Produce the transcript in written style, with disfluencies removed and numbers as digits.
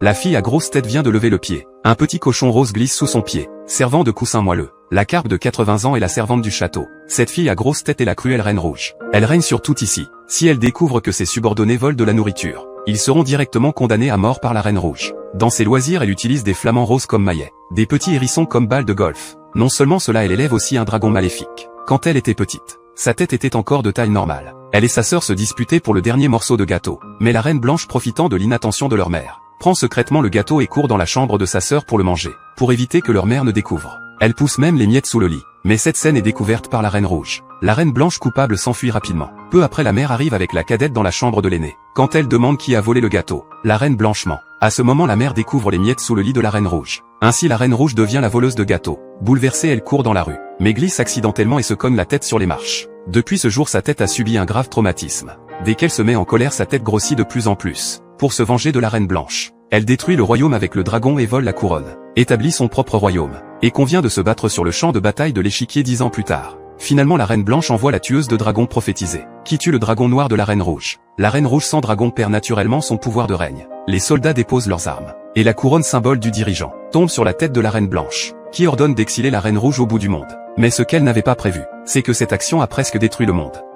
La fille à grosse tête vient de lever le pied. Un petit cochon rose glisse sous son pied, servant de coussin moelleux. La carpe de 80 ans est la servante du château. Cette fille à grosse tête est la cruelle reine rouge. Elle règne sur tout ici. Si elle découvre que ses subordonnés volent de la nourriture, ils seront directement condamnés à mort par la reine rouge. Dans ses loisirs, elle utilise des flamants roses comme maillet, des petits hérissons comme balles de golf. Non seulement cela, elle élève aussi un dragon maléfique. Quand elle était petite, sa tête était encore de taille normale. Elle et sa sœur se disputaient pour le dernier morceau de gâteau. Mais la reine blanche, profitant de l'inattention de leur mère, prend secrètement le gâteau et court dans la chambre de sa sœur pour le manger, pour éviter que leur mère ne découvre. Elle pousse même les miettes sous le lit. Mais cette scène est découverte par la reine rouge. La reine blanche coupable s'enfuit rapidement. Peu après, la mère arrive avec la cadette dans la chambre de l'aînée. Quand elle demande qui a volé le gâteau, la reine blanche ment. À ce moment, la mère découvre les miettes sous le lit de la reine rouge. Ainsi, la reine rouge devient la voleuse de gâteaux. Bouleversée, elle court dans la rue, mais glisse accidentellement et se cogne la tête sur les marches. Depuis ce jour, sa tête a subi un grave traumatisme. Dès qu'elle se met en colère, sa tête grossit de plus en plus. Pour se venger de la reine blanche, elle détruit le royaume avec le dragon et vole la couronne, établit son propre royaume, et convient de se battre sur le champ de bataille de l'échiquier 10 ans plus tard. Finalement, la reine blanche envoie la tueuse de dragons prophétisée, qui tue le dragon noir de la reine rouge. La reine rouge sans dragon perd naturellement son pouvoir de règne. Les soldats déposent leurs armes, et la couronne symbole du dirigeant tombe sur la tête de la reine blanche, qui ordonne d'exiler la reine rouge au bout du monde. Mais ce qu'elle n'avait pas prévu, c'est que cette action a presque détruit le monde.